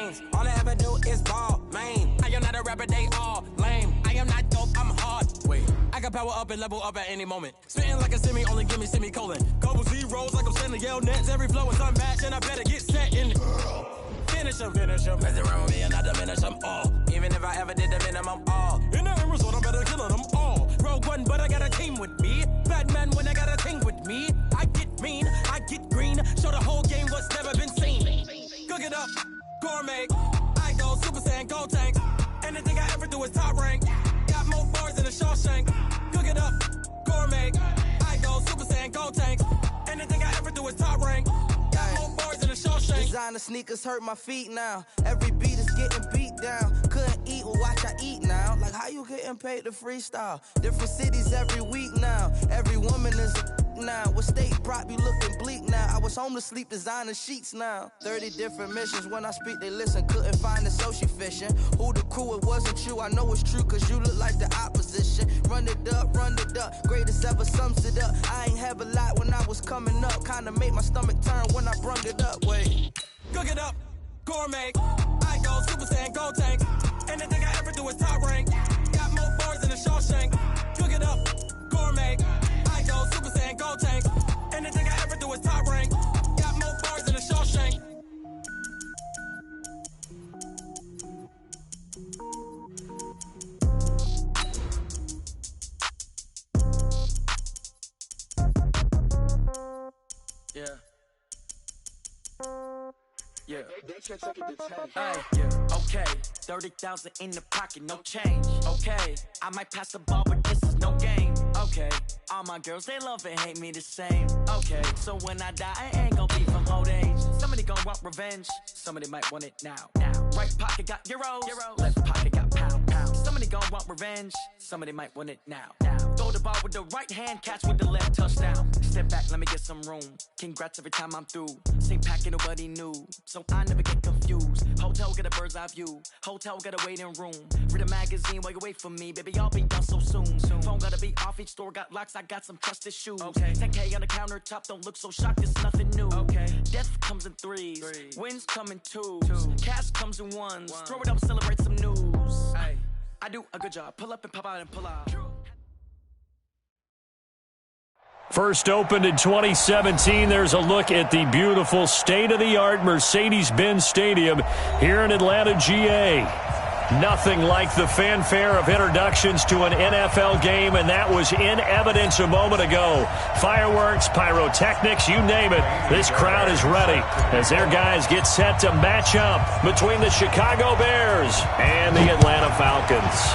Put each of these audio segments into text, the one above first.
lanes. All I ever do is ball, man. I am not a rapper, they all lame. I am not dope, I'm hard. Wait, I can power up and level up at any moment. Spitting like a semi, only give me semicolon. Couple zeros like I'm sending yell nets. Every flow is unmatched and I better get set in. Finish them. Mess around with me and I diminish them all. Even if I ever did the minimum, all. In the end result, I'm better killing them all. Rogue one, but I got a team with me. Batman when I got a team with me. I get mean, I get green. Show the whole game what's never been seen. Cook it up, gourmet. I go Super Saiyan, Gold Tank. Anything I ever do is top rank. Got more bars than a Shawshank. Cook it up, gourmet. I go Super Saiyan, Gold Tank. Anything I ever do is top rank. Got more bars than a Shawshank. Designer sneakers hurt my feet now. Every beat is getting beat down. Couldn't eat, well watch I eat now. Like how you getting paid to freestyle? Different cities every week now. Every woman is a now. What state prop you looking bleak now? I was home to sleep designer sheets now. 30 different missions. When I speak they listen. Couldn't find it so she fishing. Who the crew, it wasn't you. I know it's true cause you look like the opposition. Run it up. Greatest ever sums it up. I ain't have a lot when I was coming up. Kinda made my stomach turn when I brung it up. Wait. Cook it up, gourmet. I go Super Saiyan, Gold Tank. Anything I ever do is top rank. Got more bars than a Shawshank. Cook it up, gourmet. I go Super Saiyan, Gold Tank. Anything I ever do is top rank. Got more bars than a Shawshank. Yeah. Okay, 30,000 in the pocket, no change. Okay, I might pass the ball, but this is no game. Okay, all my girls, they love and hate me the same. Okay, so when I die, I ain't gon' be from old age. Somebody gon' want revenge, somebody might want it now. Right pocket got euros, left pocket got pound. Somebody gon' want revenge, somebody might want it now. Throw the ball with the right hand, catch with the left, touchdown. Step back, let me get some room. Congrats every time I'm through. Same packet, nobody knew, so I never get confused. Hotel get a bird's eye view, hotel got a waiting room. Read a magazine while you wait for me, baby, I'll be done so soon. Phone gotta be off, each store got locks, I got some trusted shoes. 10K on the countertop, don't look so shocked, it's nothing new. Death comes in threes, wins come in twos. Cash comes in ones, throw it up, celebrate some news. I do a good job, pull up and pop out and pull out. First opened in 2017, there's a look at the beautiful state-of-the-art Mercedes-Benz Stadium here in Atlanta, GA. Nothing like the fanfare of introductions to an NFL game, and that was in evidence a moment ago. Fireworks, pyrotechnics, you name it. This crowd is ready as their guys get set to match up between the Chicago Bears and the Atlanta Falcons.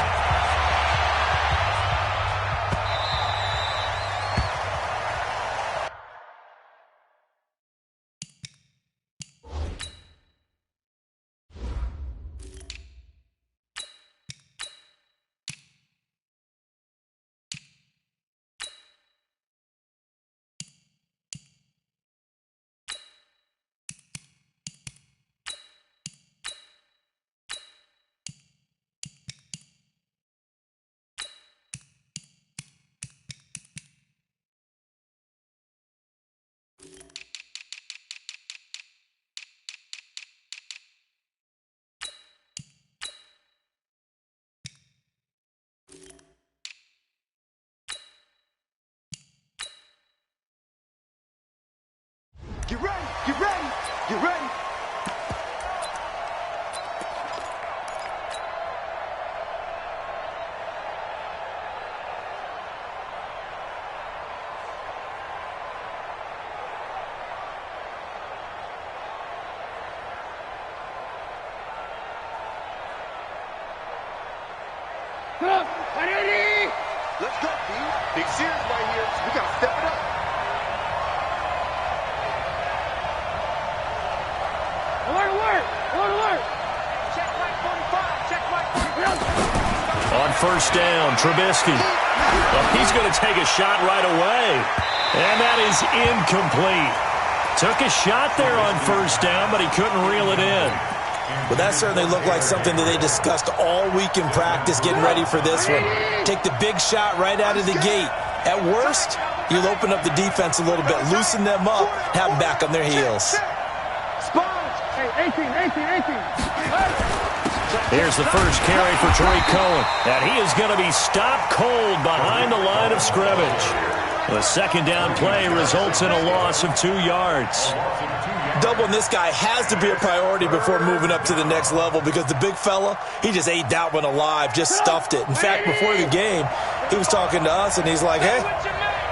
Get ready, get ready, get ready. Let's go, B. Big series right here. We gotta step it up. Alert! Check right 45, check right 45. On first down, Trubisky. Well, he's going to take a shot right away. And that is incomplete. Took a shot there on first down, but he couldn't reel it in. Well, that certainly looked like something that they discussed all week in practice, getting ready for this one. Take the big shot right out of the gate. At worst, you'll open up the defense a little bit, loosen them up, have them back on their heels. Sponge! Hey, 18. Here's the first carry for Tariq Cohen. And he is going to be stopped cold behind the line of scrimmage. The second down play results in a loss of 2 yards. Doubling this guy has to be a priority before moving up to the next level because the big fella, he just ate that one alive, just stuffed it. In fact, before the game, he was talking to us, and he's like, hey,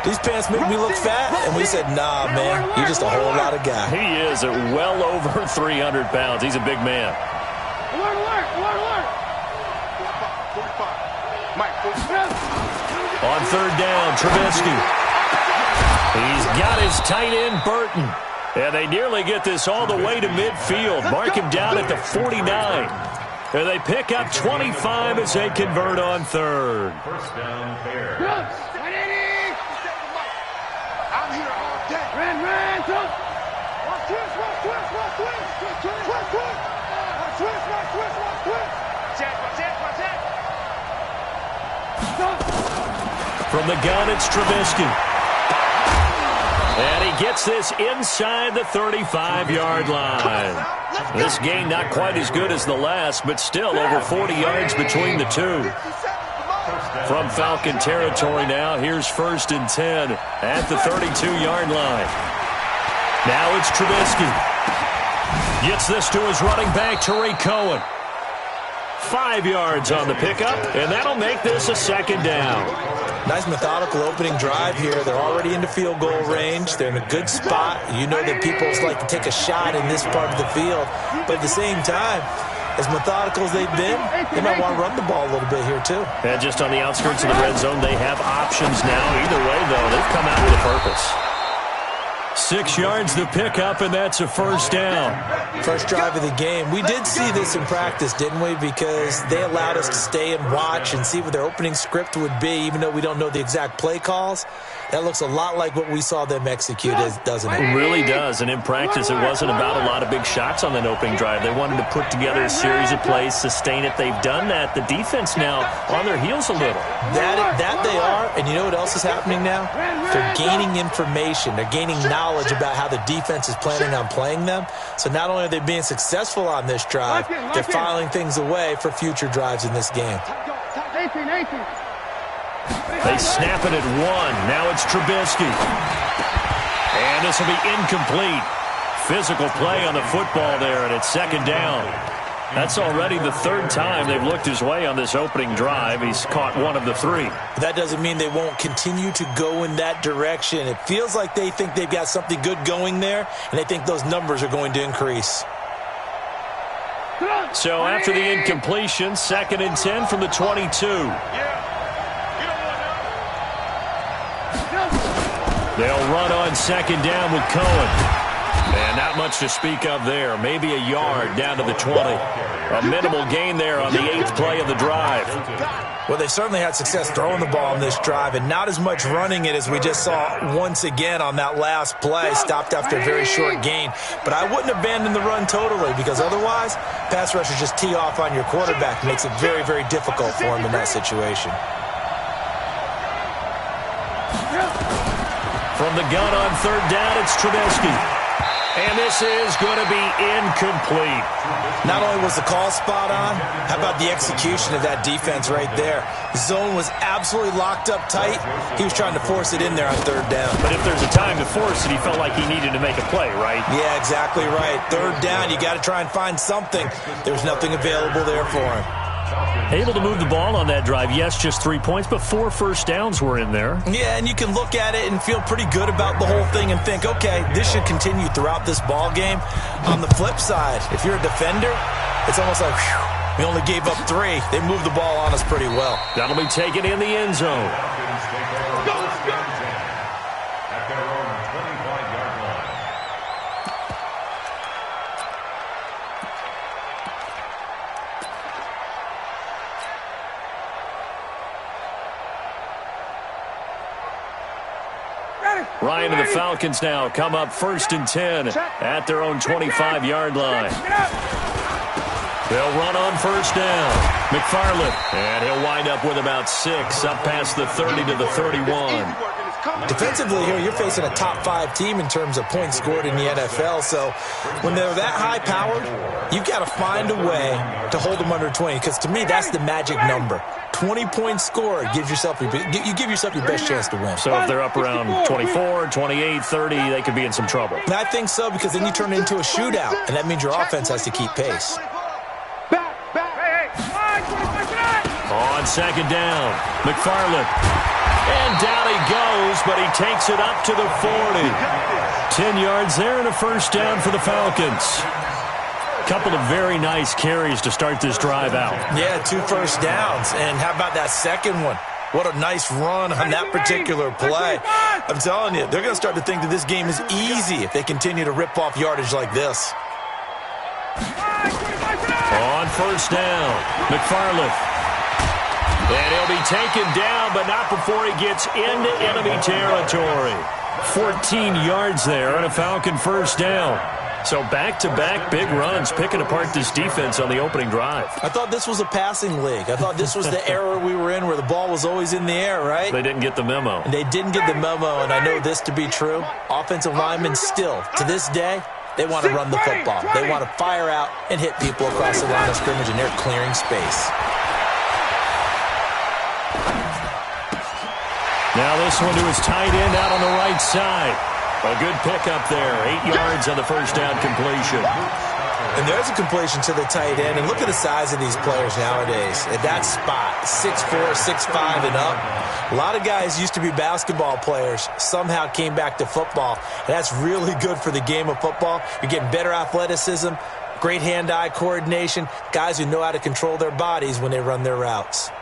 these pants make me look fat. And we said, nah, man, you're just a whole lot of guy. He is at well over 300 pounds. He's a big man. On third down, Trubisky. He's got his tight end, Burton. And they nearly get this all the way to midfield. Mark him down at the 49. And they pick up 25 as they convert on third. First down, fair. I'm here all day. Ran. Watch twist. From the gun, it's Trubisky. And he gets this inside the 35-yard line. This game not quite as good as the last, but still over 40 yards between the two. From Falcon territory now, here's 1st and 10 at the 32-yard line. Now it's Trubisky. Gets this to his running back, Tariq Cohen. 5 yards on the pickup, and that'll make this a second down. Nice methodical opening drive here. They're already into field goal range. They're in a good spot. You know that people like to take a shot in this part of the field. But at the same time, as methodical as they've been, they might want to run the ball a little bit here too. And just on the outskirts of the red zone, they have options now. Either way, though, they've come out with a purpose. 6 yards the pickup, and that's a first down. First drive of the game. We did see this in practice, didn't we? Because they allowed us to stay and watch and see what their opening script would be, even though we don't know the exact play calls. That looks a lot like what we saw them execute, doesn't it? It really does, and in practice, it wasn't about a lot of big shots on that opening drive. They wanted to put together a series of plays, sustain it. They've done that. The defense now on their heels a little. That they are, and you know what else is happening now? They're gaining information. They're gaining knowledge about how the defense is planning on playing them. So not only are they being successful on this drive, they're filing things away for future drives in this game. 18. They snap it at 1. Now it's Trubisky. And this will be incomplete. Physical play on the football there, and it's second down. That's already the 3rd time they've looked his way on this opening drive. He's caught 1 of the 3. That doesn't mean they won't continue to go in that direction. It feels like they think they've got something good going there, and they think those numbers are going to increase. So after the incompletion, 2nd and 10 from the 22. They'll run on 2nd down with Cohen. And not much to speak of there. Maybe a yard down to the 20. A minimal gain there on the 8th play of the drive. Well, they certainly had success throwing the ball on this drive and not as much running it as we just saw once again on that last play. Stopped after a very short gain. But I wouldn't abandon the run totally because otherwise, pass rushers just tee off on your quarterback. Makes it very, very difficult for him in that situation. From the gun on 3rd down, it's Trubisky. And this is going to be incomplete. Not only was the call spot on, how about the execution of that defense right there? The zone was absolutely locked up tight. He was trying to force it in there on 3rd down. But if there's a time to force it, he felt like he needed to make a play, right? Yeah, exactly right. 3rd down, you got to try and find something. There's nothing available there for him. Able to move the ball on that drive. Yes, just 3 points, but 4 first downs were in there. Yeah, and you can look at it and feel pretty good about the whole thing and think, okay, this should continue throughout this ball game. On the flip side, if you're a defender, it's almost like, whew, we only gave up 3. They moved the ball on us pretty well. That'll be taken in the end zone. Ryan and the Falcons now come up 1st and 10 at their own 25-yard line. They'll run on 1st down. McFarland, and he'll wind up with about 6 up past the 30 to the 31. Defensively here, you're facing a top 5 team in terms of points scored in the NFL. So when they're that high-powered, you've got to find a way to hold them under 20. Because to me, that's the magic number. 20 points scored gives yourself you give yourself your best chance to win. So if they're up around 24, 28, 30, they could be in some trouble. And I think so, because then you turn it into a shootout, and that means your offense has to keep pace. On second down, McFarland. And down he goes, but he takes it up to the 40. 10 yards there and a first down for the Falcons. Couple of very nice carries to start this drive out. Yeah, 2 first downs. And how about that second one? What a nice run on that particular play. I'm telling you, they're going to start to think that this game is easy if they continue to rip off yardage like this. On first down, McFarland. And he'll be taken down, but not before he gets into enemy territory. 14 yards there and a Falcon first down. So back-to-back big runs, picking apart this defense on the opening drive. I thought this was a passing league. I thought this was the era we were in where the ball was always in the air, right? They didn't get the memo. And they didn't get the memo, and I know this to be true. Offensive linemen still, to this day, they want to run the football. They want to fire out and hit people across the line of scrimmage, and they're clearing space. Now this one to his tight end out on the right side. A good pickup there. 8 yards on the first down completion. And there's a completion to the tight end. And look at the size of these players nowadays. At that spot, 6'4", 6'5", and up. A lot of guys used to be basketball players, somehow came back to football. And that's really good for the game of football. You're getting better athleticism, great hand-eye coordination, guys who know how to control their bodies when they run their routes.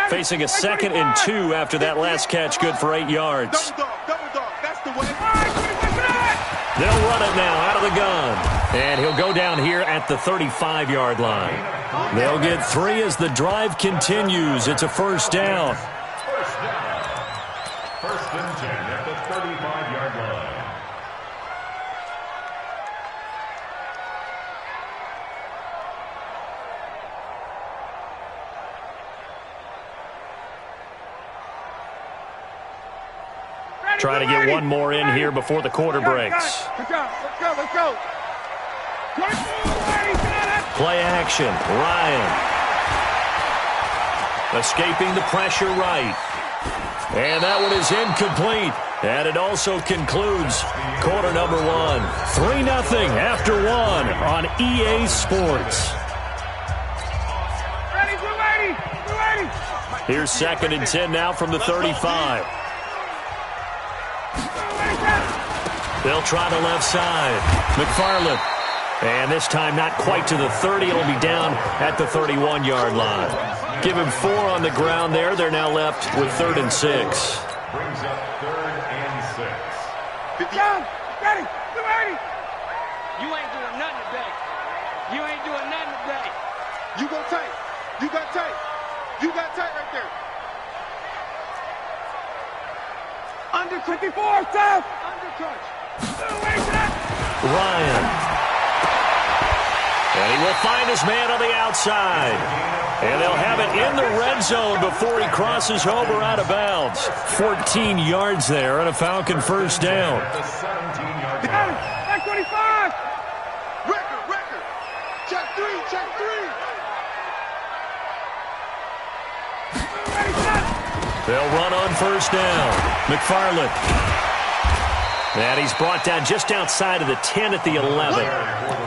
Facing a 2nd and 2 after that last catch, good for 8 yards. They'll run it now out of the gun. And he'll go down here at the 35-yard line. They'll get 3 as the drive continues. It's a first down. First and 10 at the 35-yard line. Trying to get one more in here before the quarter breaks. Let's go. Play action. Ryan. Escaping the pressure right. And that one is incomplete. And it also concludes quarter number 1. 3-0 after 1 on EA Sports. Here's 2nd and 10 now from the 35. They'll try the left side. McFarland. And this time not quite to the 30. It'll be down at the 31-yard line. Give him 4 on the ground there. They're now left with 3rd and 6. Brings up 3rd and 6. John, ready. You ain't doing nothing today. You go tight. You got tight right there. Under 24, Seth. Undercut. Ryan. And he will find his man on the outside. And they'll have it in the red zone before he crosses over out of bounds. 14 yards there and a Falcon first down. Back 25. Record. Check 3. They'll run on first down. McFarland. And he's brought down just outside of the 10 at the 11.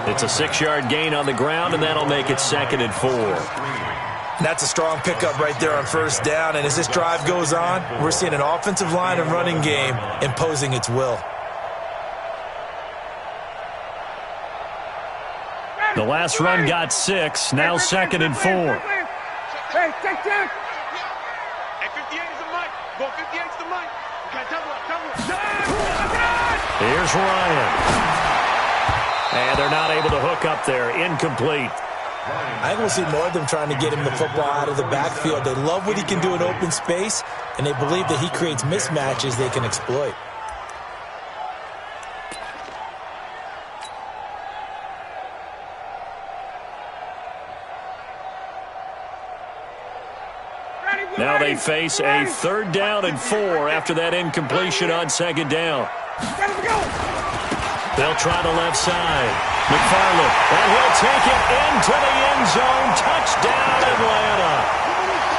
It's a 6-yard gain on the ground, and that'll make it 2nd and 4. That's a strong pickup right there on first down. And as this drive goes on, we're seeing an offensive line and running game imposing its will. The last run got 6. Now 2nd and 4. Hey, check. Hey, 58 is the mic. Go 58 is the mic. Okay, double. Here's Ryan. And they're not able to hook up there. Incomplete. I think we'll see more of them trying to get him the football out of the backfield. They love what he can do in open space, and they believe that he creates mismatches they can exploit. Now they face a 3rd down and 4 after that incompletion on 2nd down. They'll try the left side. McFarland, and he'll take it into the end zone. Touchdown, Atlanta.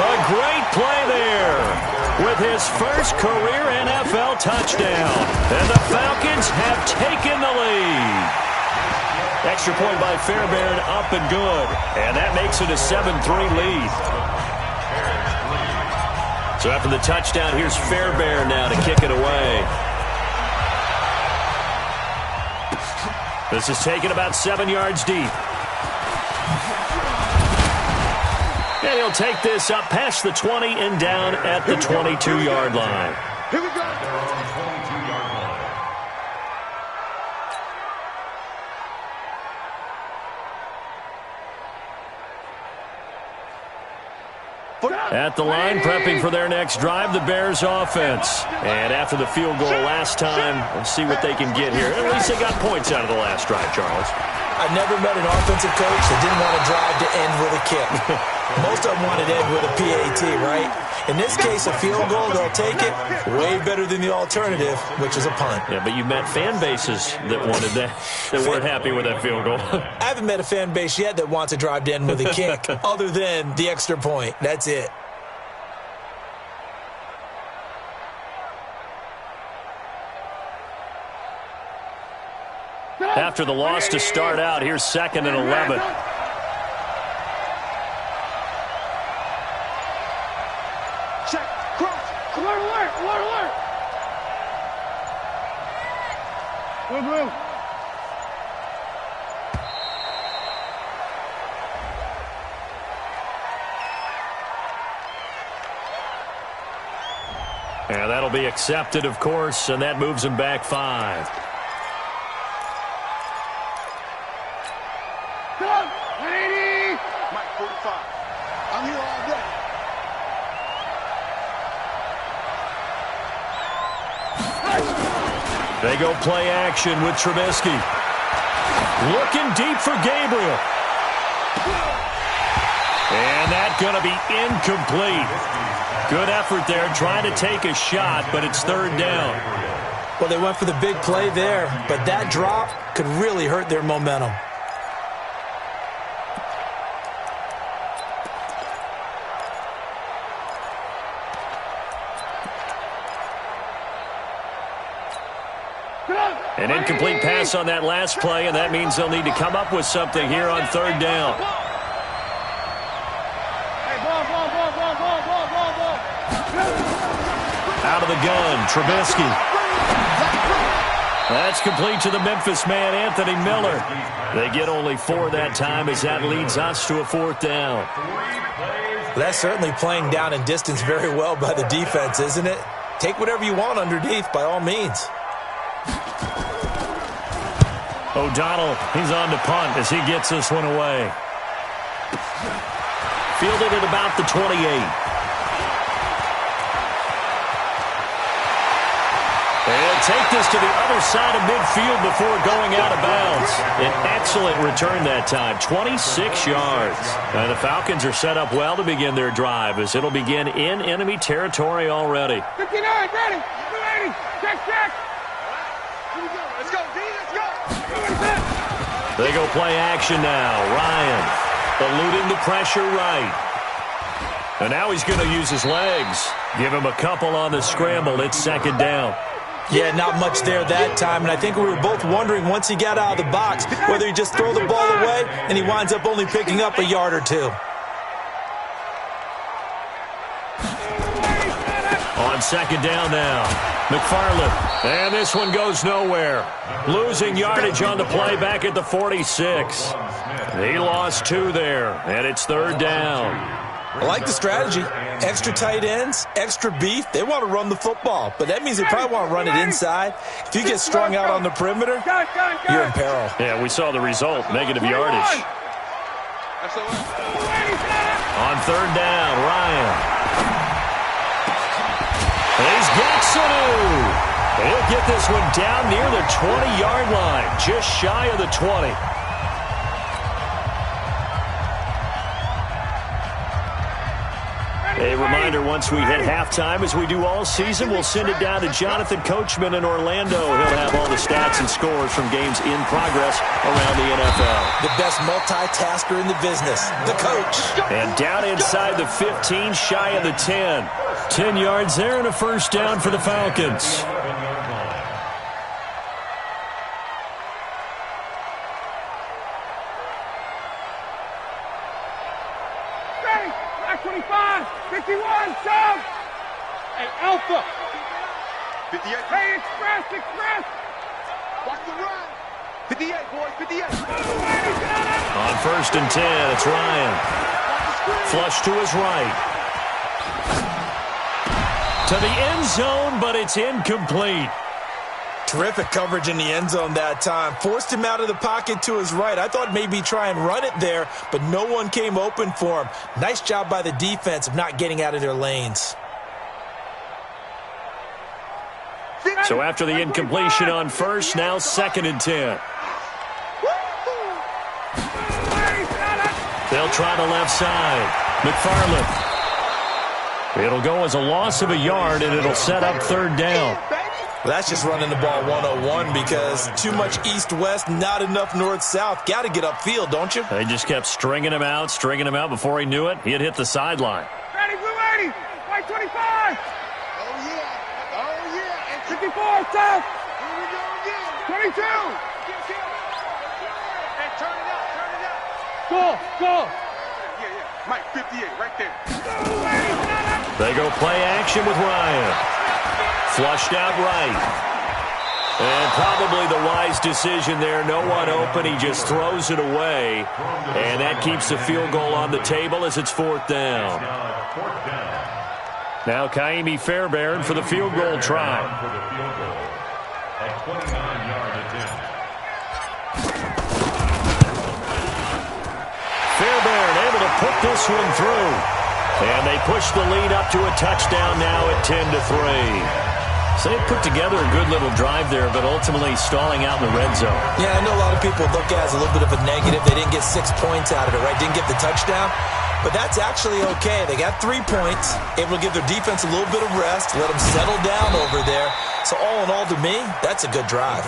A great play there with his first career NFL touchdown. And the Falcons have taken the lead. Extra point by Fairbairn, up and good. And that makes it a 7-3 lead. So after the touchdown, here's Fairbairn now to kick it away. This is taken about 7 yards deep. And he'll take this up past the 20 and down at the 22-yard line. Here we go. At the line, prepping for their next drive, the Bears offense. And after the field goal last time, let's see what they can get here. At least they got points out of the last drive, Charles. I've never met an offensive coach that didn't want to drive to end with a kick. Most of them wanted to end with a PAT, right? In this case, a field goal, they'll take it. Way better than the alternative, which is a punt. Yeah, but you've met fan bases that wanted that, that weren't happy with that field goal. I haven't met a fan base yet that wants to drive to end with a kick, other than the extra point. That's it. After the loss to start out, here's 2nd and 11. Check, cross, alert, alert. Blue. And that'll be accepted, of course, and that moves him back 5. 180. Mike 45. I'm here all day. They go play action with Trubisky. Looking deep for Gabriel. And that's going to be incomplete. Good effort there, trying to take a shot, but it's 3rd down. Well, they went for the big play there, but that drop could really hurt their momentum. An incomplete pass on that last play, and that means they'll need to come up with something here on 3rd down. Out of the gun, Trubisky. That's complete to the Memphis man, Anthony Miller. They get only 4 that time as that leads us to a 4th down. That's certainly playing down and distance very well by the defense, isn't it? Take whatever you want underneath, by all means. O'Donnell, he's on to punt as he gets this one away. Fielded at about the 28. And take this to the other side of midfield before going out of bounds. An excellent return that time, 26 yards. And the Falcons are set up well to begin their drive as it'll begin in enemy territory already. 59, ready, 280, check. Here we go, let's go, D, let's go. They go play action now. Ryan eluding the pressure right. And now he's going to use his legs. Give him a couple on the scramble. It's 2nd down. Yeah, not much there that time, and I think we were both wondering once he got out of the box whether he'd just throw the ball away and he winds up only picking up a yard or 2. On 2nd down now, McFarland, and this one goes nowhere. Losing yardage on the play back at the 46. He lost 2 there, and it's 3rd down. I like the strategy. Extra tight ends, extra beef. They want to run the football, but that means they probably want to run it inside. If you get strung out on the perimeter, you're in peril. Yeah, we saw the result, negative yardage. On 3rd down, Ryan. He's got Sanu. He'll get this one down near the 20-yard line, just shy of the 20. A reminder, once we hit halftime, as we do all season, we'll send it down to Jonathan Coachman in Orlando. He'll have all the stats and scores from games in progress around the NFL. The best multitasker in the business, the coach. And down inside the 15, shy of the 10. 10 yards there and a first down for the Falcons. Ready, 25, 51, jump! Hey, Alpha! 58. Hey, Express! Watch the run! 58, boys, 58. On first and 10, it's Ryan. Flush to his right. To the end zone, but it's incomplete. Terrific coverage in the end zone that time. Forced him out of the pocket to his right. I thought maybe try and run it there, but no one came open for him. Nice job by the defense of not getting out of their lanes. So after the incompletion on first, now second and 10. They'll try the left side. McFarland. It'll go as a loss of a yard, and it'll set up third down. Well, that's just running the ball 101 because too much east-west, not enough north-south. Got to get upfield, don't you? They just kept stringing him out. Before he knew it, he had hit the sideline. Ready, blue 80, white 25. Oh, yeah. And 54, south. Here we go again. 22. And turn it up. Go. Yeah. Mike, 58, right there. They go play action with Ryan. Flushed out right. And probably the wise decision there. No one open. He just throws it away. And that keeps the field goal on the table as it's fourth down. Now Kaimi Fairbairn for the field goal try. Fairbairn able to put this one through. And they push the lead up to a touchdown now at 10-3. So they put together a good little drive there, but ultimately stalling out in the red zone. Yeah, I know a lot of people look at it as a little bit of a negative. They didn't get 6 points out of it, right? Didn't get the touchdown. But that's actually okay. They got 3 points, able to give their defense a little bit of rest, let them settle down over there. So all in all, to me, that's a good drive.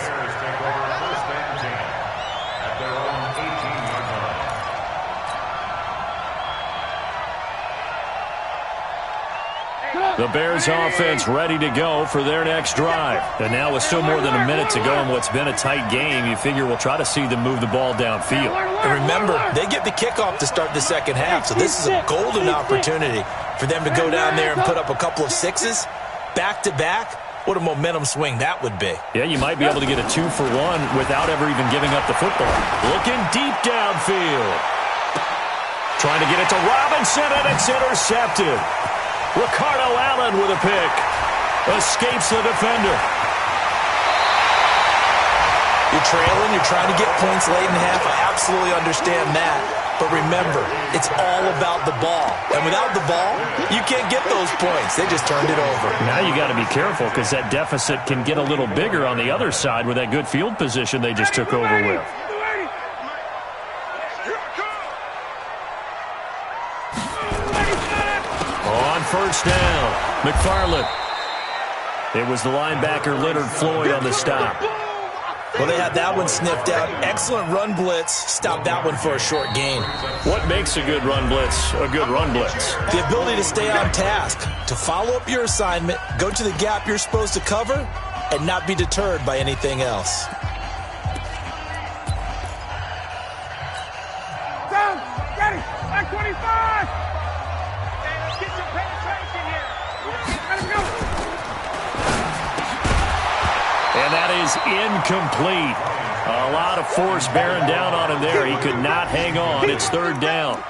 The Bears offense ready to go for their next drive. And now with still more than a minute to go in what's been a tight game, you figure we'll try to see them move the ball downfield. And remember, they get the kickoff to start the second half, so this is a golden opportunity for them to go down there and put up a couple of sixes back-to-back. What a momentum swing that would be. Yeah, you might be able to get a 2-for-1 without ever even giving up the football. Looking deep downfield. Trying to get it to Robinson, and it's intercepted. Ricardo Allen with a pick. Escapes the defender. You're trailing. You're trying to get points late in half. I absolutely understand that. But remember, it's all about the ball. And without the ball, you can't get those points. They just turned it over. Now you got to be careful because that deficit can get a little bigger on the other side with that good field position they just took over with. First down, McFarland. It was the linebacker Leonard Floyd on the stop. Well, they had that one sniffed out. Excellent run blitz. Stopped that one for a short gain. What makes a good run blitz a good run blitz? The ability to stay on task, to follow up your assignment, go to the gap you're supposed to cover, and not be deterred by anything else. Down, ready, back 25. Get some penetration here. Let him go. And that is incomplete. A lot of force bearing down on him there. He could not hang on. It's third down.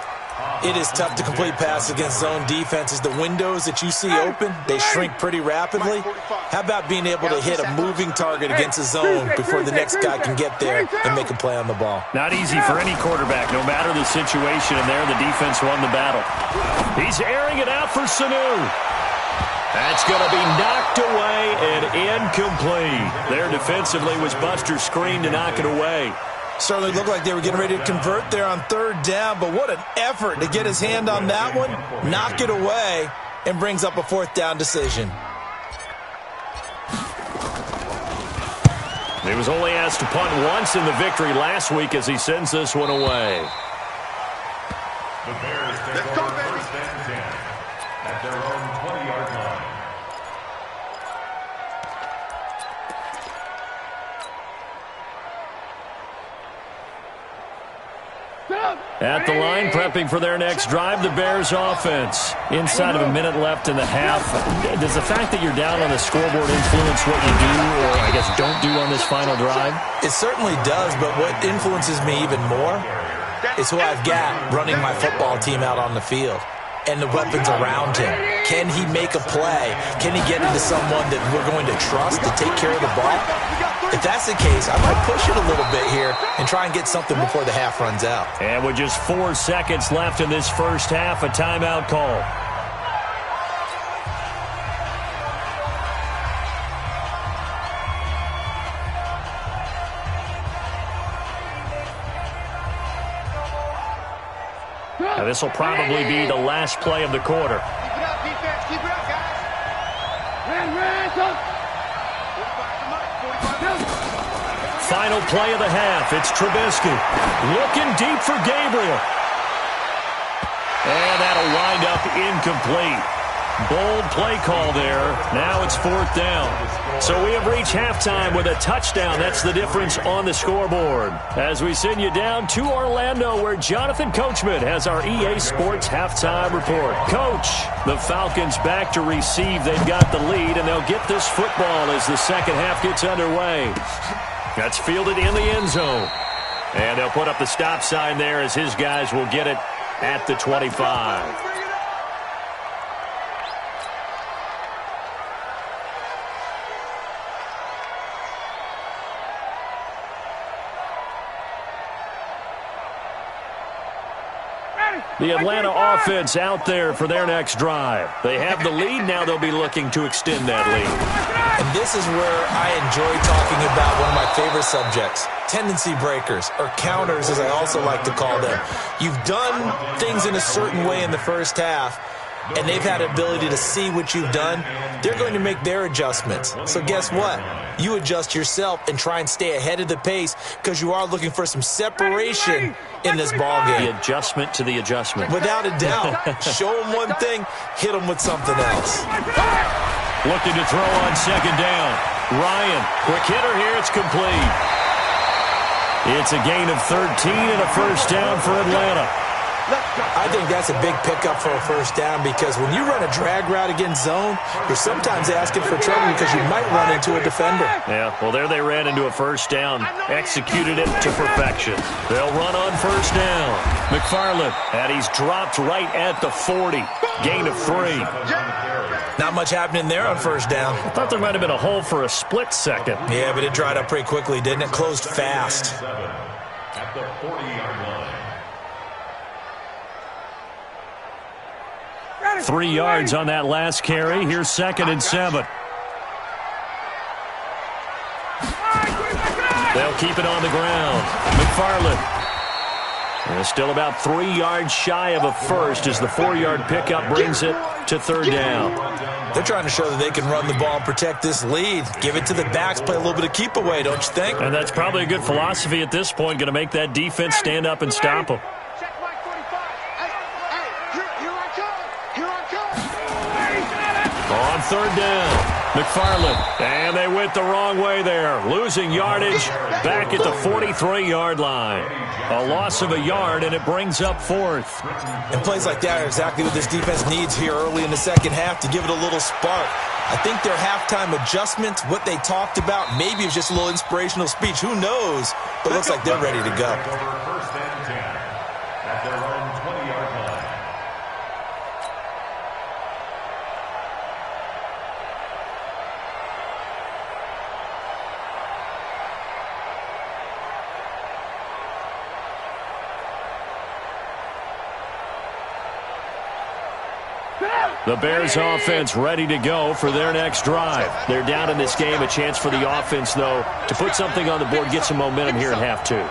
It is tough to complete passes against zone defenses. The windows that you see open, they shrink pretty rapidly. How about being able to hit a moving target against a zone before the next guy can get there and make a play on the ball? Not easy for any quarterback, no matter the situation. And there, the defense won the battle. He's airing it out for Sanu. That's going to be knocked away and incomplete. There defensively was Buster's screen to knock it away. Certainly looked like they were getting ready to convert there on third down, but what an effort to get his hand on that one, knock it away, and brings up a fourth down decision. He was only asked to punt once in the victory last week as he sends this one away. The Bears take over first and 10 at their own 20-yard line. At the line, prepping for their next drive, the Bears offense. Inside of a minute left in the half. Does the fact that you're down on the scoreboard influence what you do, or I guess don't do on this final drive? It certainly does, but what influences me even more is who I've got running my football team out on the field and the weapons around him. Can he make a play? Can he get into someone that we're going to trust to take care of the ball? If that's the case, I might push it a little bit here and try and get something before the half runs out. And with just 4 seconds left in this first half, a timeout call. Now, this will probably be the last play of the quarter. Keep it up, defense. Keep it up, guys. Final play of the half. It's Trubisky looking deep for Gabriel. And that'll wind up incomplete. Bold play call there. Now it's fourth down. So we have reached halftime with a touchdown. That's the difference on the scoreboard. As we send you down to Orlando, where Jonathan Coachman has our EA Sports halftime report. Coach, the Falcons back to receive. They've got the lead, and they'll get this football as the second half gets underway. That's fielded in the end zone. And they'll put up the stop sign there as his guys will get it at the 25. The Atlanta offense out there for their next drive. They have the lead. Now they'll be looking to extend that lead. And this is where I enjoy talking about one of my favorite subjects, tendency breakers, or counters as I also like to call them. You've done things in a certain way in the first half, and they've had ability to see what you've done. They're going to make their adjustments. So guess what? You adjust yourself and try and stay ahead of the pace because you are looking for some separation in this ball game. The adjustment to the adjustment. Without a doubt. Show them one thing, hit them with something else. Looking to throw on second down. Ryan, quick hitter here. It's complete. It's a gain of 13 and a first down for Atlanta. I think that's a big pickup for a first down because when you run a drag route against zone, you're sometimes asking for trouble because you might run into a defender. Yeah, well, there they ran into a first down, executed it to perfection. They'll run on first down. McFarland, and he's dropped right at the 40. Gain of 3. Not much happening there on first down. I thought there might have been a hole for a split second. Yeah, but it dried up pretty quickly, didn't it? Closed fast. At the 40-yard line. 3 yards on that last carry. Here's 2nd and 7. They'll keep it on the ground. McFarland. And still about 3 yards shy of a first as the 4-yard pickup brings it to third down. They're trying to show that they can run the ball and protect this lead. Give it to the backs, play a little bit of keep away, don't you think? And that's probably a good philosophy at this point, going to make that defense stand up and stop them. On third down, McFarland, and they went the wrong way there, losing yardage back at the 43-yard line. A loss of a yard, and it brings up fourth. And plays like that are exactly what this defense needs here early in the second half to give it a little spark. I think their halftime adjustment, what they talked about, maybe it was just a little inspirational speech. Who knows? But it looks like they're ready to go. First and 10 at their own 20-yard line. The Bears offense ready to go for their next drive. They're down in this game. A chance for the offense, though, to put something on the board, get some momentum here in half two.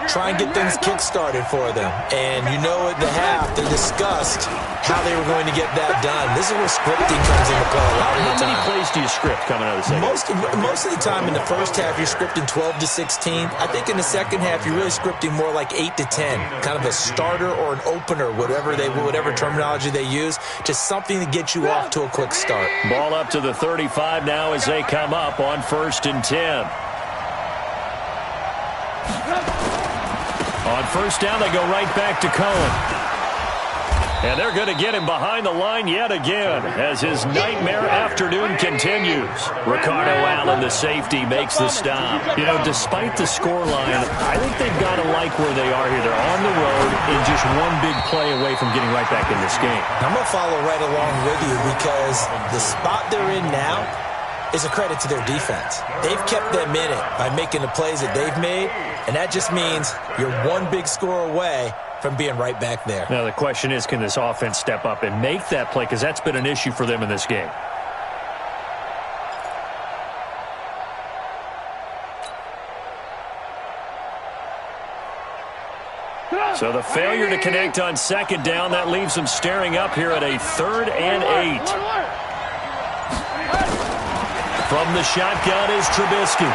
try and get things kick-started for them. And you know at the half, they discussed how they were going to get that done. This is where scripting comes into play a lot of the time. How many plays do you script coming out of the second? Most of the time in the first half, you're scripting 12 to 16. I think in the second half, you're really scripting more like 8 to 10. Kind of a starter or an opener, whatever terminology they use. Just something to get you off to a quick start. Ball up to the 35 now as they come up on 1st and 10. On first down, they go right back to Cohen. And they're going to get him behind the line yet again as his nightmare afternoon continues. Ricardo Allen, the safety, makes the stop. You know, despite the scoreline, I think they've got to like where they are here. They're on the road and just one big play away from getting right back in this game. I'm going to follow right along with you because the spot they're in now is a credit to their defense. They've kept them in it by making the plays that they've made, and that just means you're one big score away from being right back there. Now, the question is, can this offense step up and make that play? Because that's been an issue for them in this game. So the failure to connect on second down, that leaves them staring up here at a 3rd and 8. From the shotgun is Trubisky.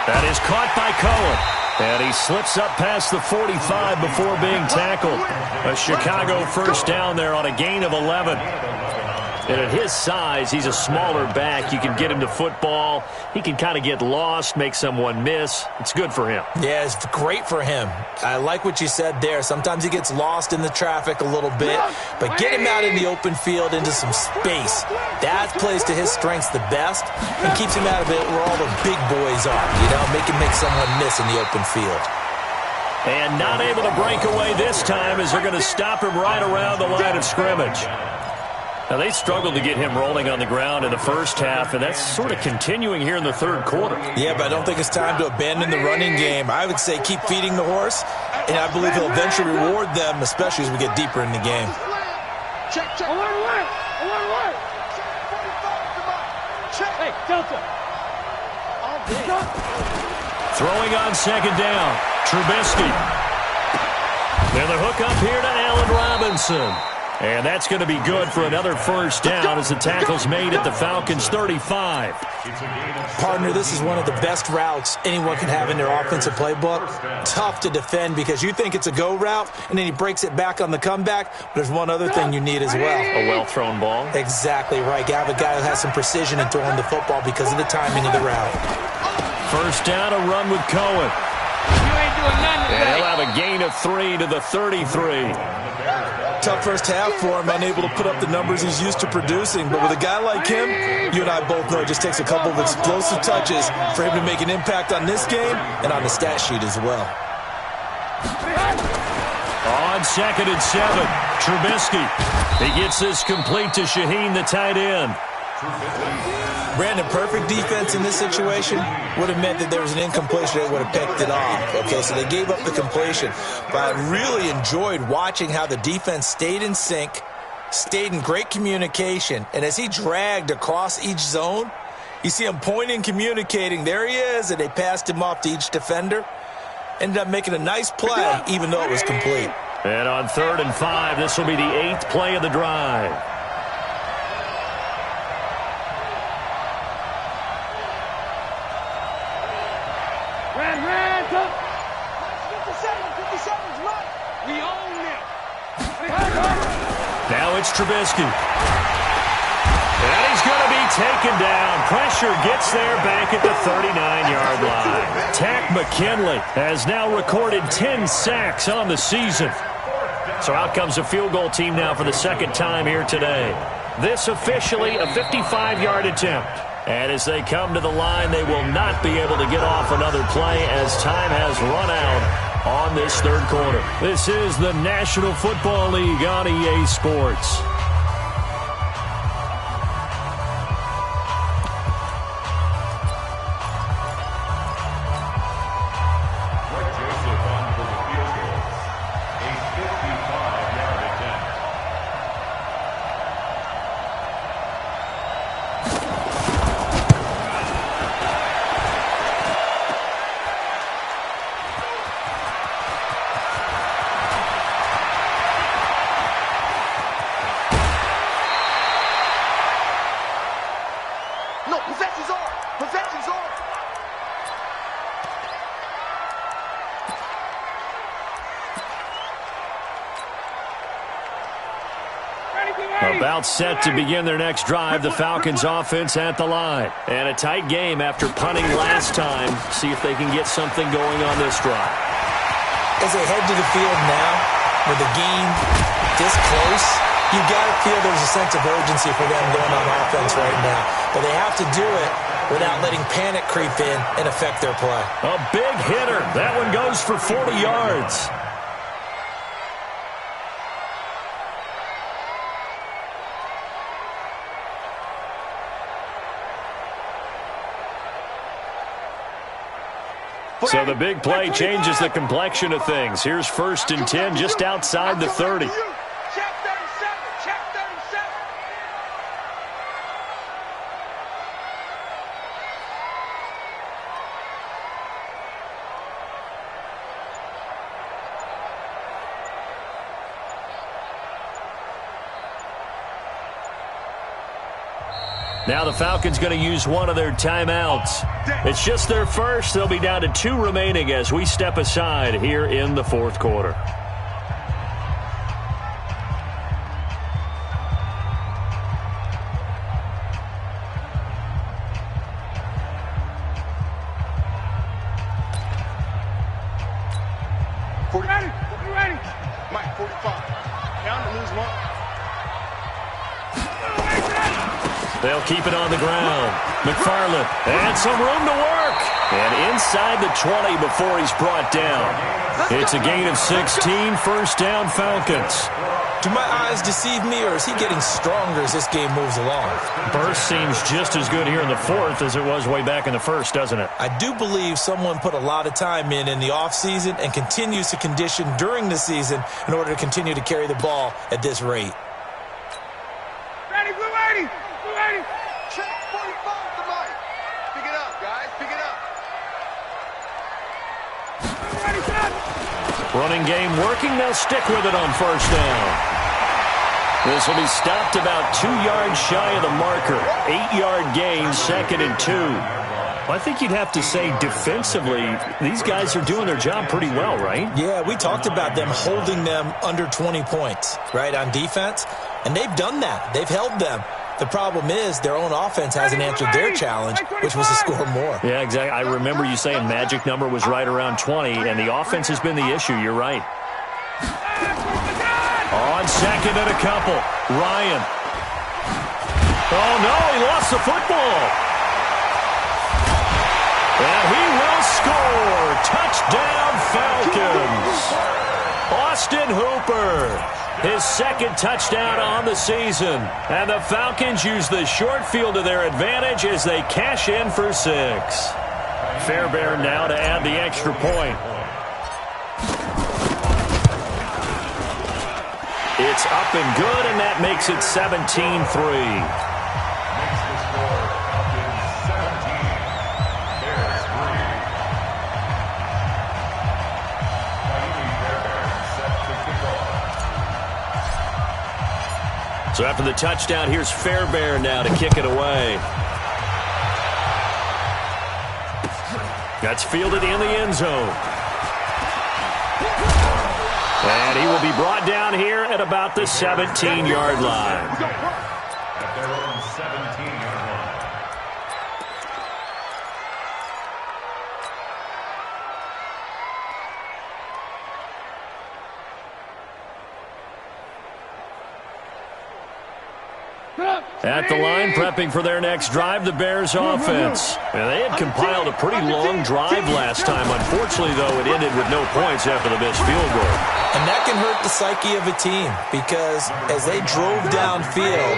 That is caught by Cohen. And he slips up past the 45 before being tackled. A Chicago first down there on a gain of 11. And at his size, he's a smaller back. You can get him to football. He can kind of get lost, make someone miss. It's good for him. Yeah, it's great for him. I like what you said there. Sometimes he gets lost in the traffic a little bit, but get him out in the open field into some space. That plays to his strengths the best and keeps him out of it where all the big boys are. You know, make someone miss in the open field. And not able to break away this time as they're going to stop him right around the line of scrimmage. Now, they struggled to get him rolling on the ground in the first half, and that's sort of continuing here in the third quarter. Yeah, but I don't think it's time to abandon the running game. I would say keep feeding the horse, and I believe he'll eventually reward them, especially as we get deeper in the game. Check. Hey, Delta. Throwing on second down, Trubisky. And the hook up here to Allen Robinson. And that's going to be good for another first down as the tackle's made at the Falcons' 35. Partner, this is one of the best routes anyone can have in their offensive playbook. Tough to defend because you think it's a go route, and then he breaks it back on the comeback. But there's one other thing you need as well. A well-thrown ball. Exactly right. You have a guy who has some precision in throwing the football because of the timing of the route. First down, a run with Cohen. You ain't doing nothing today. And he'll have a gain of 3 to the 33. Tough first half for him, unable to put up the numbers he's used to producing. But with a guy like him, you and I both know it just takes a couple of explosive touches for him to make an impact on this game and on the stat sheet as well. On 2nd and 7, Trubisky. He gets this complete to Shaheen, the tight end. Brandon, perfect defense in this situation would have meant that there was an incompletion. They would have picked it off. Okay, so they gave up the completion. But I really enjoyed watching how the defense stayed in sync, stayed in great communication, and as he dragged across each zone, you see him pointing, communicating. There he is, and they passed him off to each defender. Ended up making a nice play, even though it was complete. And on 3rd and 5, this will be the 8th play of the drive. Ran, go. 57's right. We own them. Now it's Trubisky. And he's going to be taken down. Pressure gets there back at the 39-yard line. Tack McKinley has now recorded 10 sacks on the season. So out comes a field goal team now for the second time here today. This officially a 55-yard attempt. And as they come to the line, they will not be able to get off another play as time has run out on this third quarter. This is the National Football League on EA Sports. About set to begin their next drive, the Falcons offense at the line. And a tight game after punting last time. See if they can get something going on this drive. As they head to the field now, with the game this close, you got to feel there's a sense of urgency for them going on offense right now. But they have to do it without letting panic creep in and affect their play. A big hitter. That one goes for 40 yards. So the big play changes the complexion of things. Here's 1st and 10 just outside the 30. Check 37. Check 37. Now the Falcons going to use one of their timeouts. It's just their first. They'll be down to 2 remaining as we step aside here in the 4th quarter. Ready. Mike, 45. Down to lose 1. They'll keep it on the ground. McFarland, and some room to work. And inside the 20 before he's brought down. It's a gain of 16, 1st down Falcons. Do my eyes deceive me, or is he getting stronger as this game moves along? Burst seems just as good here in the 4th as it was way back in the 1st, doesn't it? I do believe someone put a lot of time in the offseason and continues to condition during the season in order to continue to carry the ball at this rate. Ready. Check 45 to Mike. Pick it up, guys. Pick it up. Ready, set. Running game working. They'll stick with it on 1st down. This will be stopped about 2 yards shy of the marker. 8-yard gain, 2nd and 2. Well, I think you'd have to say defensively, these guys are doing their job pretty well, right? Yeah, we talked about them holding them under 20 points, right, on defense. And they've done that. They've held them. The problem is their own offense hasn't answered their challenge, which was to score more. Yeah, exactly. I remember you saying magic number was right around 20, and the offense has been the issue. You're right. On 2nd and a couple, Ryan. Oh, no, he lost the football. And he will score. Touchdown, Falcons. Austin Hooper. His 2nd touchdown on the season. And the Falcons use the short field to their advantage as they cash in for 6. Fairbairn now to add the extra point. It's up and good, and that makes it 17-3. So after the touchdown, here's Fairbairn now to kick it away. That's fielded in the end zone. And he will be brought down here at about the 17-yard line. At their own 17-yard line. At the line, prepping for their next drive, the Bears offense. And they had compiled a pretty long drive last time. Unfortunately, though, it ended with no points after the missed field goal. And that can hurt the psyche of a team because as they drove downfield,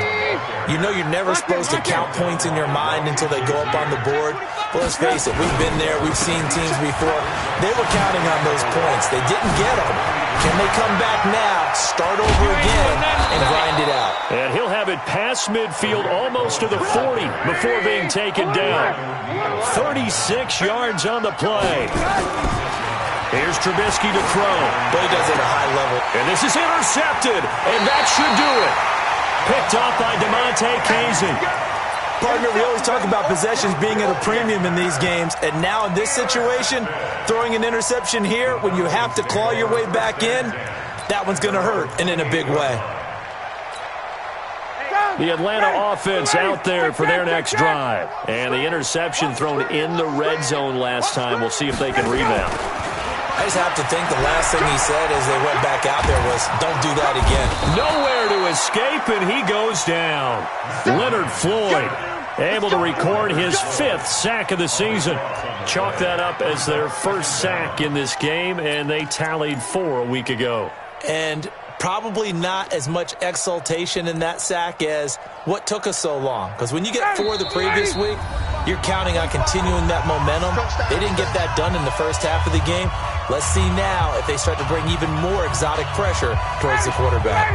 you know you're never supposed to count points in your mind until they go up on the board. But let's face it, we've been there. We've seen teams before. They were counting on those points. They didn't get them. Can they come back now, start over again, and grind it out? And he'll have it past midfield almost to the 40 before being taken down. 36 yards on the play. Here's Trubisky to throw. But he does it at a high level. And this is intercepted, and that should do it. Picked off by DeMonte Casey. Partner, we always talk about possessions being at a premium in these games, and now in this situation, throwing an interception here when you have to claw your way back in, that one's going to hurt, and in a big way. The Atlanta offense out there for their next drive. And the interception thrown in the red zone last time. We'll see if they can rebound. I just have to think the last thing he said as they went back out there was, don't do that again. Nowhere to escape, and he goes down. Leonard Floyd able to record his 5th sack of the season. Chalk that up as their first sack in this game, and they tallied 4 a week ago. And probably not as much exultation in that sack as what took us so long. Because when you get 4 the previous week, you're counting on continuing that momentum. They didn't get that done in the first half of the game. Let's see now if they start to bring even more exotic pressure towards the quarterback.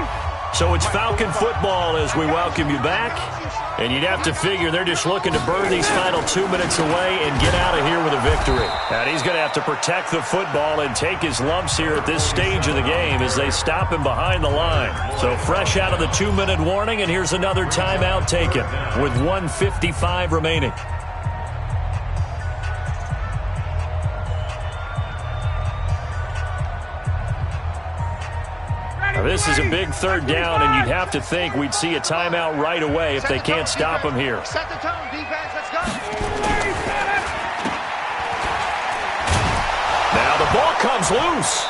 So it's Falcon football as we welcome you back. And you'd have to figure they're just looking to burn these final 2 minutes away and get out of here with a victory. And he's going to have to protect the football and take his lumps here at this stage of the game as they stop him behind the line. So fresh out of the 2-minute warning, and here's another timeout taken with 1:55 remaining. Now, this is a big 3rd down, and you'd have to think we'd see a timeout right away if they can't stop him here. Set the tone, defense, let's go. Now the ball comes loose.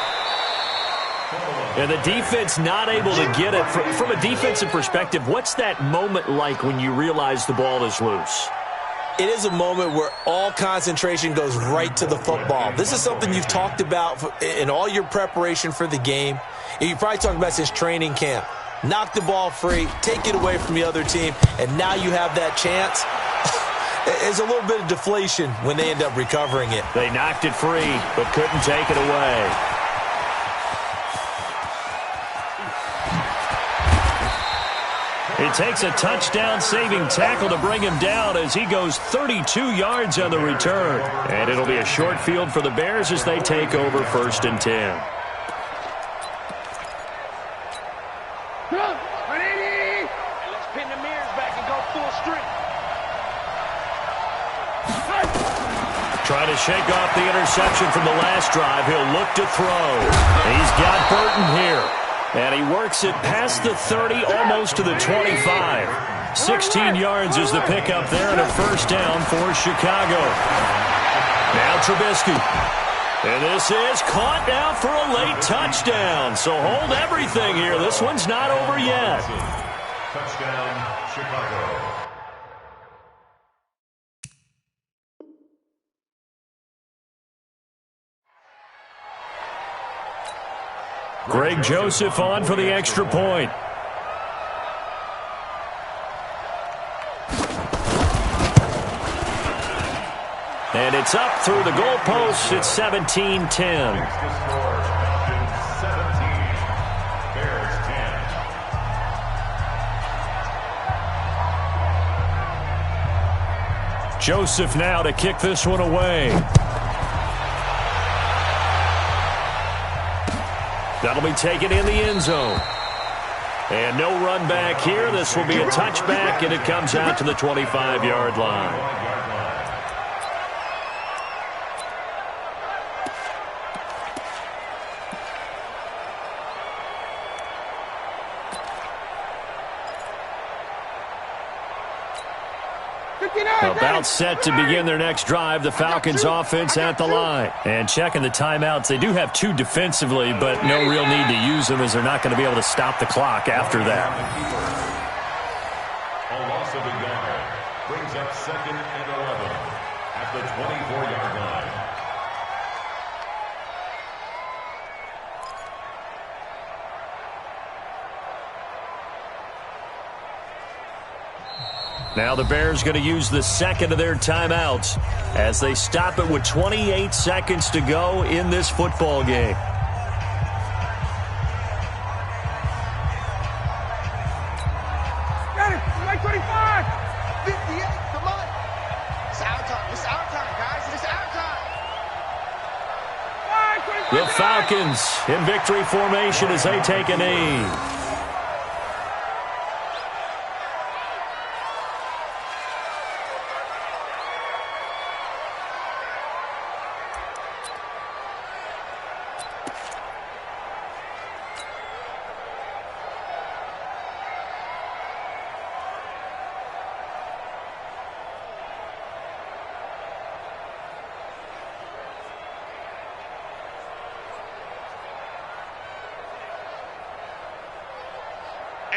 And the defense not able to get it. From a defensive perspective, what's that moment like when you realize the ball is loose? It is a moment where all concentration goes right to the football. This is something you've talked about in all your preparation for the game. You probably talked about since training camp. Knock the ball free, take it away from the other team, and now you have that chance. There's a little bit of deflation when they end up recovering it. They knocked it free, but couldn't take it away. It takes a touchdown-saving tackle to bring him down as he goes 32 yards on the return. And it'll be a short field for the Bears as they take over 1st and 10. Let's pin the mirrors back and go full strength. Trying to shake off the interception from the last drive. He'll look to throw. He's got Burton here. And he works it past the 30, almost to the 25. 16 yards is the pickup there and a 1st down for Chicago. Now Trubisky. And this is caught now for a late touchdown. So hold everything here. This one's not over yet. Touchdown, Chicago. Greg Joseph on for the extra point. And it's up through the goalposts. It's 17-10. Joseph now to kick this one away. That'll be taken in the end zone. And no run back here. This will be a touchback, and it comes out to the 25-yard line. About set to begin their next drive. The Falcons offense at the line. And checking the timeouts. They do have 2 defensively, but no real need to use them as they're not going to be able to stop the clock after that. A loss of a yard brings up 2nd and 11 at the 24-yard line. Now the Bears going to use the 2nd of their timeouts as they stop it with 28 seconds to go in this football game. Got it. Like 25. 58. Come on. It's our time. It's our time, guys. It's our time. The Falcons in victory formation as they take a knee.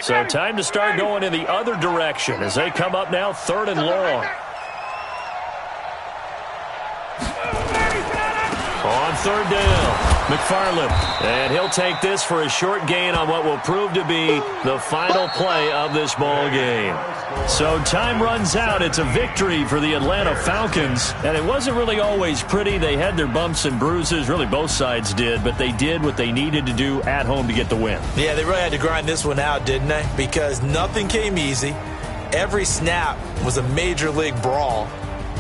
So time to start going in the other direction as they come up now 3rd and long. On 3rd down, McFarland. And he'll take this for a short gain on what will prove to be the final play of this ball game. So time runs out. It's a victory for the Atlanta Falcons. And it wasn't really always pretty. They had their bumps and bruises. Really, both sides did. But they did what they needed to do at home to get the win. Yeah, they really had to grind this one out, didn't they? Because nothing came easy. Every snap was a major league brawl.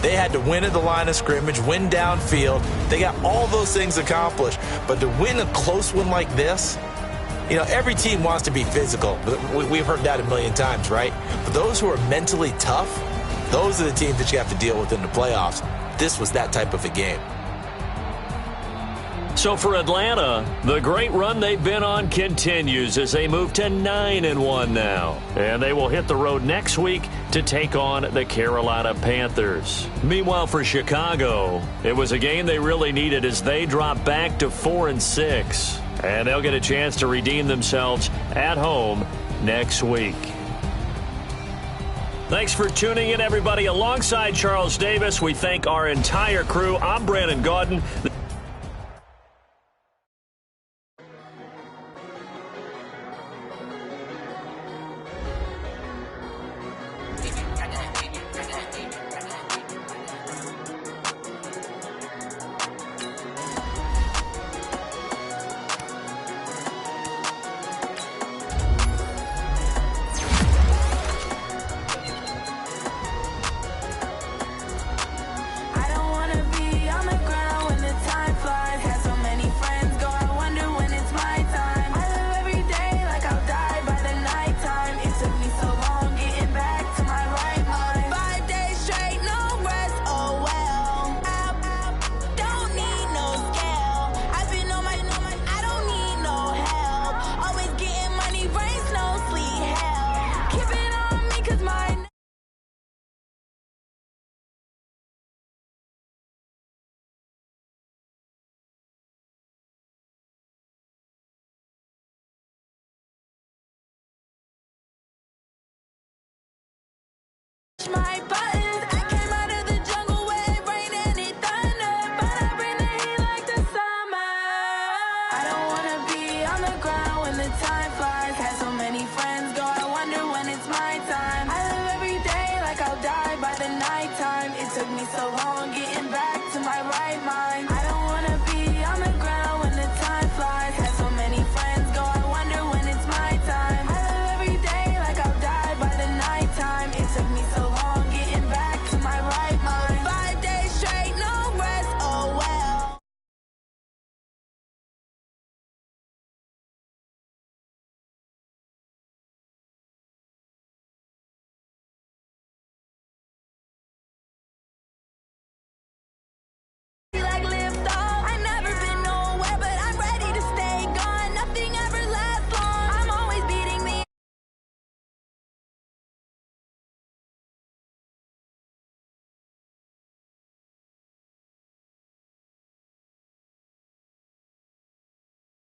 They had to win at the line of scrimmage, win downfield. They got all those things accomplished. But to win a close one like this, you know, every team wants to be physical. We've heard that a million times, right? But those who are mentally tough, those are the teams that you have to deal with in the playoffs. This was that type of a game. So for Atlanta, the great run they've been on continues as they move to 9-1 now. And they will hit the road next week to take on the Carolina Panthers. Meanwhile, for Chicago, it was a game they really needed as they drop back to 4-6. And they'll get a chance to redeem themselves at home next week. Thanks for tuning in, everybody. Alongside Charles Davis, we thank our entire crew. I'm Brandon Gaudin. My